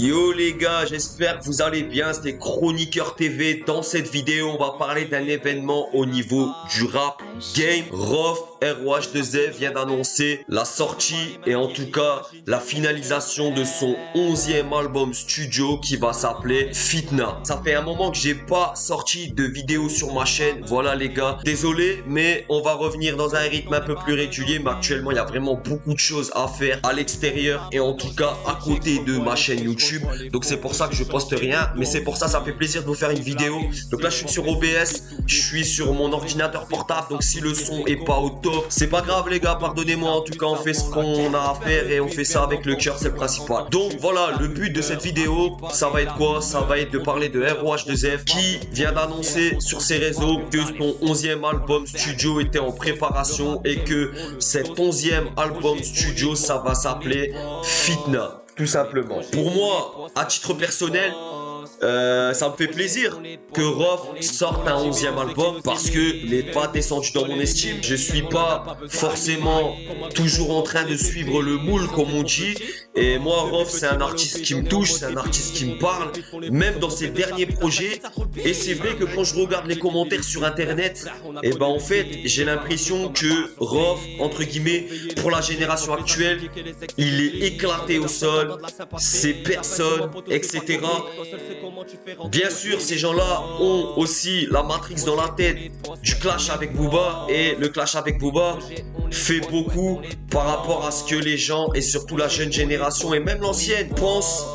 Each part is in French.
Yo les gars, j'espère que vous allez bien, c'est Chroniqueur TV. Dans cette vidéo, on va parler d'un événement au niveau du rap game. Rof ROH2Z vient d'annoncer la sortie et en tout cas la finalisation de son 11e album studio qui va s'appeler Fitna. Ça fait un moment que j'ai pas sorti de vidéo sur ma chaîne, voilà les gars, désolé, mais on va revenir dans un rythme un peu plus régulier. Mais actuellement il y a vraiment beaucoup de choses à faire à l'extérieur et en tout cas à côté de ma chaîne YouTube, donc c'est pour ça que je poste rien, mais c'est pour ça me fait plaisir de vous faire une vidéo. Donc là je suis sur OBS, je suis sur mon ordinateur portable, donc si le son est pas au top, c'est pas grave les gars, pardonnez-moi. En tout cas on fait ce qu'on a à faire et on fait ça avec le cœur, c'est le principal. Donc voilà, le but de cette vidéo, ça va être quoi? Ça va être de parler de ROH2Z qui vient d'annoncer sur ses réseaux que son 11e album studio était en préparation et que cet 11e album studio, ça va s'appeler Fitna, tout simplement. Pour moi, à titre personnel, ça me fait plaisir que Rof sorte un 11e album parce que il n'est pas descendu dans mon estime. Je suis pas forcément toujours en train de suivre le moule comme on dit. Et moi, Rof, c'est un artiste qui me touche, c'est un artiste qui me parle, même dans ses derniers projets. Et c'est vrai que quand je regarde les commentaires sur internet, et ben en fait, j'ai l'impression que Rof, entre guillemets, pour la génération actuelle, il est éclaté au sol, c'est personne, etc. Bien sûr, ces gens-là ont aussi la matrix dans la tête du clash avec Booba, et le clash avec Booba fait beaucoup par rapport à ce que les gens et surtout la jeune génération et même l'ancienne pensent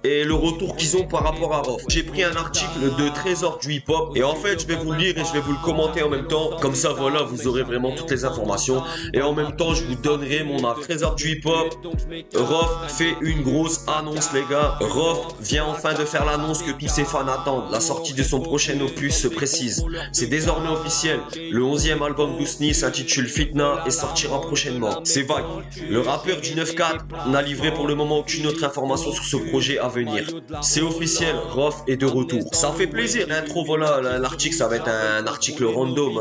et le retour qu'ils ont par rapport à Rof. J'ai pris un article de Trésor du hip-hop et en fait je vais vous le lire et je vais vous le commenter en même temps. Comme ça voilà, vous aurez vraiment toutes les informations et en même temps je vous donnerai mon art. Trésor du hip-hop, Rof fait une grosse annonce les gars. Rof vient enfin de faire l'annonce que tous ses fans attendent. La sortie de son prochain opus se précise. C'est désormais officiel. Le 11e album d'Ousni s'intitule Fitna et sortira prochainement. C'est vague. Le rappeur du 9-4 n'a livré pour le moment aucune autre information sur ce projet à venir. C'est officiel, Rof est de retour. Ça fait plaisir, l'intro, voilà, l'article, ça va être un article random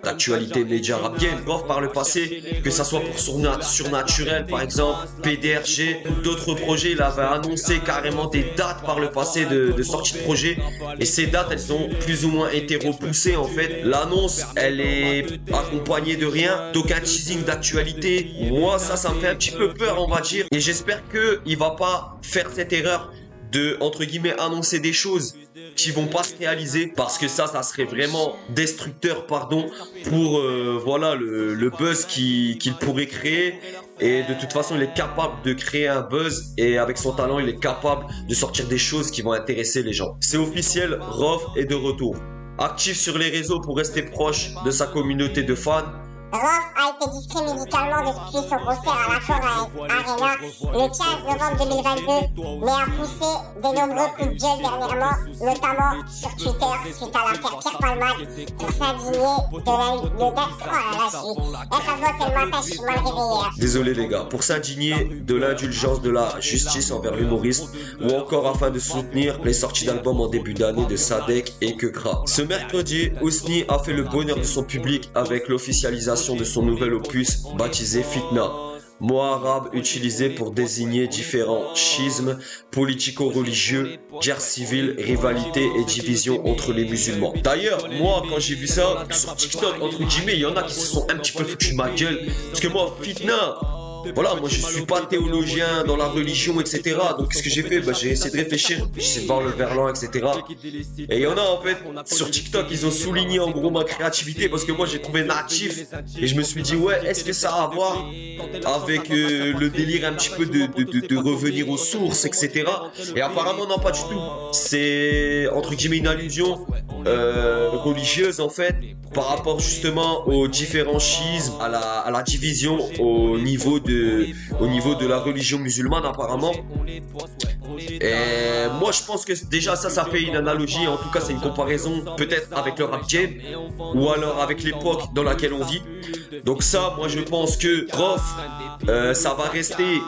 d'actualité média rap game. Rof par le passé, que ça soit pour Surnaturel par exemple, PDRG, d'autres projets, il avait annoncé carrément des dates par le passé de sortie de projet. Et ces dates, elles ont plus ou moins été repoussées en fait. L'annonce, elle est accompagnée de rien, d'aucun teasing d'actualité. Moi, ça me fait un petit peu peur, on va dire. Et j'espère qu'il va pas faire cette erreur de, entre guillemets, annoncer des choses qui vont pas se réaliser, parce que ça serait vraiment destructeur, pardon, pour voilà le buzz qu'il pourrait créer. Et de toute façon il est capable de créer un buzz et avec son talent il est capable de sortir des choses qui vont intéresser les gens. C'est officiel, Rof est de retour. Actif sur les réseaux pour rester proche de sa communauté de fans. Rof a été discret médicalement depuis son concert à l'Accor Arena le 15 novembre 2022, mais a poussé de nombreux coups de gueule dernièrement, notamment sur Twitter suite à l'affaire Pierre Palmade, pour s'indigner de ça se voit, c'est le matin, je suis mal réveillé. Désolé les gars, pour s'indigner de l'indulgence de la justice envers l'humoriste ou encore afin de soutenir les sorties d'albums en début d'année de Sadek et Kekra. Ce mercredi, Ousni a fait le bonheur de son public avec l'officialisation de son nouvel opus baptisé Fitna, mot arabe utilisé pour désigner différents schismes politico-religieux, guerre civile, rivalité et division entre les musulmans. D'ailleurs, moi quand j'ai vu ça sur TikTok, entre guillemets, il y en a qui se sont un petit peu foutus de ma gueule, parce que moi, Fitna, voilà, moi je suis pas théologien dans la religion, etc. Donc ce que j'ai fait, j'ai essayé de réfléchir, j'ai essayé de voir le verlan, etc. Et il y en a en fait, sur TikTok, ils ont souligné en gros ma créativité parce que moi j'ai trouvé natif. Et je me suis dit, ouais, est-ce que ça a à voir avec le délire un petit peu de revenir aux sources, etc. Et apparemment non, pas du tout. C'est entre guillemets une allusion religieuse en fait, par rapport justement aux différents schismes, à la division au niveau de la religion musulmane apparemment. Et moi je pense que déjà ça fait une analogie, en tout cas c'est une comparaison peut-être avec le rap game ou alors avec l'époque dans laquelle on vit. Donc ça, moi je pense que Rof, ça va rester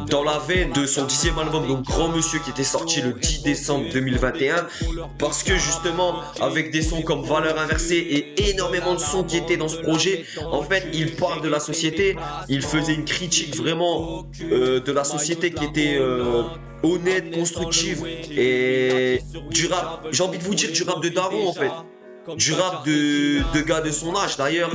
dans la veine de son 10e album, donc Grand Monsieur, qui était sorti le 10 décembre 2021, parce que justement avec des sons comme Valeur Inversée et énormément de sons qui étaient dans ce projet. En fait, il parle de la société, il faisait une critique vraiment de la société qui était honnête, constructive et du rap. J'ai envie de vous dire du rap de daron en fait. Du rap de gars de son âge. D'ailleurs,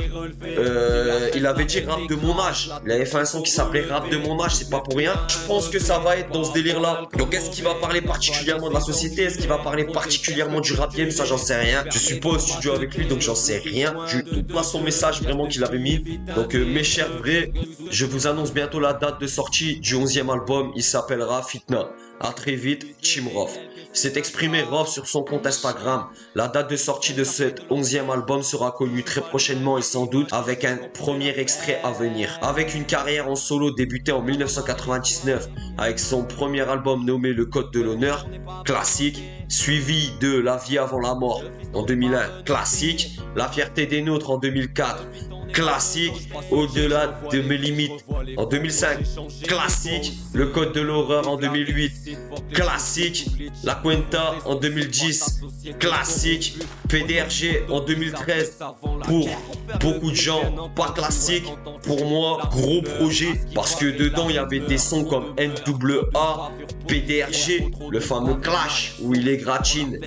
il avait dit rap de mon âge. Il avait fait un son qui s'appelait rap de mon âge, c'est pas pour rien. Je pense que ça va être dans ce délire-là. Donc, est-ce qu'il va parler particulièrement de la société? Est-ce qu'il va parler particulièrement du rap game? Ça, j'en sais rien. Je suis pas au studio avec lui, donc j'en sais rien. Je pas son message vraiment qu'il avait mis. Donc, mes chers vrais, je vous annonce bientôt la date de sortie du 11e album. Il s'appellera Fitna. À très vite, Team Rof. S'est exprimé Rof sur son compte Instagram. La date de sortie de cet 11e album sera connue très prochainement et sans doute avec un premier extrait à venir. Avec une carrière en solo débutée en 1999 avec son premier album nommé Le Code de l'Honneur, classique, suivi de La Vie avant la mort en 2001, classique, La Fierté des Nôtres en 2004, classique, Au-delà de mes limites en 2005, classique, Le Code de l'horreur en 2008, classique, La Cuenta en 2010, classique, PDRG en 2013. Pour beaucoup de gens, pas classique. Pour moi, gros projet parce que dedans il y avait des sons comme NWA, PDRG, le fameux Clash où il est gratine,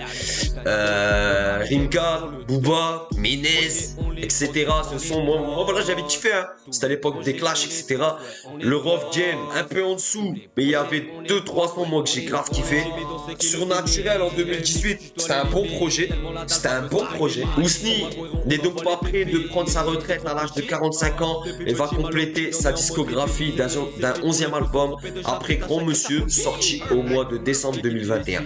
Rinka, Booba, Ménez, etc. Ce sont moi voilà, j'avais kiffé, hein. C'était à l'époque des Clash, etc. Le Rough Game, un peu en dessous, mais il y avait 2-3 sons moi que j'ai grave kiffé. Surnaturel en 2018, c'était un bon projet. C'était un bon projet. Ousni n'est donc pas prêt de prendre sa retraite à l'âge de 45 ans et va compléter sa discographie d'un 11e album après Grand Monsieur, sorti au mois de décembre 2021.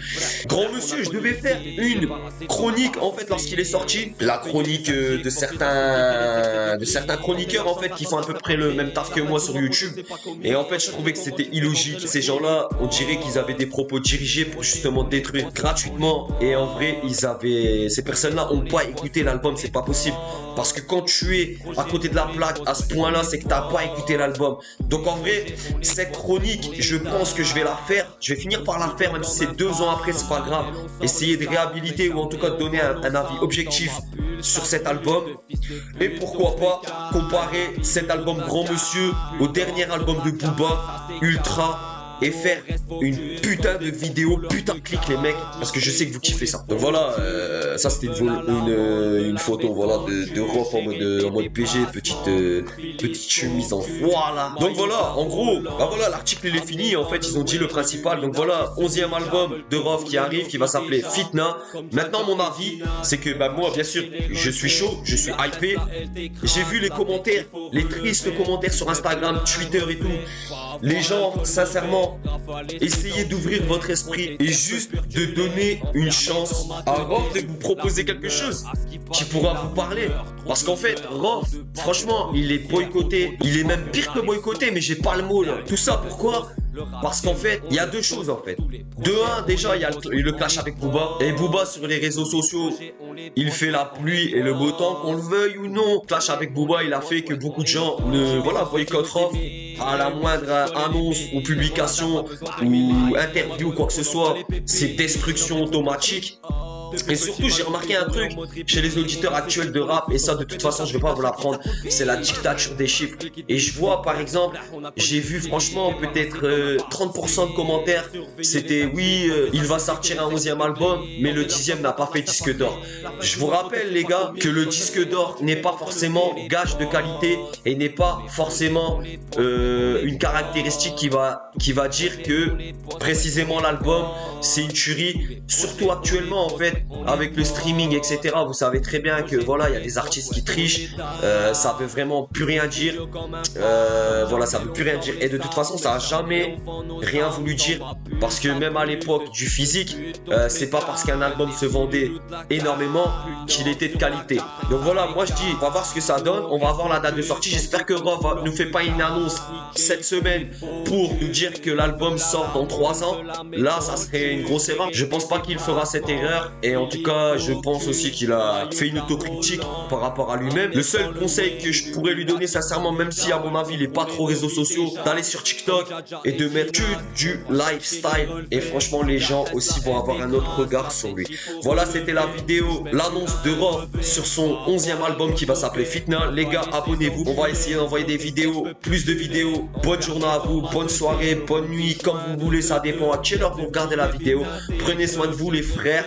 Grand Monsieur, je devais faire une chronique en fait lorsqu'il est sorti. La chronique de certains chroniqueurs en fait qui font à peu près le même taf que moi sur YouTube. Et en fait, je trouvais que c'était illogique. Ces gens-là, on dirait qu'ils avaient des propos dirigés pour justement détruire gratuitement. Et en vrai, ces personnes-là ont pas écouté l'album, c'est pas possible. Parce que quand tu es à côté de la plaque à ce point-là, c'est que t'as pas écouté l'album. Donc en vrai, cette chronique, je pense que je vais la faire. Je vais finir par la faire, même si c'est 2 ans après, c'est pas grave. Essayer de réhabiliter ou en tout cas de donner un avis objectif sur cet album. Et pourquoi pas comparer cet album Grand Monsieur au dernier album de Booba, Ultra, et faire une putain de vidéo, putain de clic les mecs, parce que je sais que vous kiffez ça. Donc voilà, ça c'était une photo voilà de Rof en mode PG, petite chemise en voilà. Donc voilà, en gros, bah voilà, l'article il est fini, en fait ils ont dit le principal. Donc voilà, 11e album de Rof qui arrive, qui va s'appeler Fitna. Maintenant mon avis, c'est que bah moi bien sûr, je suis chaud, je suis hypé. J'ai vu les commentaires, les tristes commentaires sur Instagram, Twitter et tout. Les gens, sincèrement, essayez d'ouvrir votre esprit et juste de donner une chance à Rof de vous proposer quelque chose qui pourra vous parler. Parce qu'en fait, Rof, franchement, il est boycotté. Il est même pire que boycotté, mais j'ai pas le mot là. Tout ça, pourquoi ? Parce qu'en fait, il y a 2 choses en fait. De 1, déjà, il y a le clash avec Booba. Et Booba sur les réseaux sociaux, il fait la pluie et le beau temps, qu'on le veuille ou non. Clash avec Booba, il a fait que beaucoup de gens boycottent Rof à la moindre annonce ou publication ou interview ou quoi que ce soit. C'est destruction automatique. Et surtout, j'ai remarqué un truc chez les auditeurs actuels de rap, et ça de toute façon je vais pas vous l'apprendre, c'est la dictature des chiffres. Et je vois par exemple, j'ai vu franchement peut-être 30% de commentaires, c'était oui, il va sortir un 11e album, mais le 10e n'a pas fait disque d'or. Je vous rappelle les gars que le disque d'or n'est pas forcément gage de qualité et n'est pas forcément une caractéristique qui va dire que précisément l'album c'est une tuerie, surtout actuellement en fait. Avec le streaming, etc., vous savez très bien que voilà, il y a des artistes qui trichent, ça veut vraiment plus rien dire, voilà, ça veut plus rien dire. Et de toute façon, ça a jamais rien voulu dire, parce que même à l'époque du physique, c'est pas parce qu'un album se vendait énormément qu'il était de qualité. Donc voilà, moi je dis, on va voir ce que ça donne, on va voir la date de sortie. J'espère que Rof ne fait pas une annonce cette semaine pour nous dire que l'album sort dans 3 ans. Là, ça serait une grosse erreur. Je pense pas qu'il fera cette erreur. Et en tout cas, je pense aussi qu'il a fait une autocritique par rapport à lui-même. Le seul conseil que je pourrais lui donner sincèrement, même si à mon avis il est pas trop réseaux sociaux, d'aller sur TikTok et de mettre que du lifestyle. Et franchement, les gens aussi vont avoir un autre regard sur lui. Voilà, c'était la vidéo, l'annonce de Rof sur son 11e album qui va s'appeler Fitna. Les gars, abonnez-vous. On va essayer d'envoyer des vidéos, plus de vidéos. Bonne journée à vous, bonne soirée, bonne nuit, comme vous voulez. Ça dépend à quelle heure vous regardez la vidéo. Prenez soin de vous, les frères.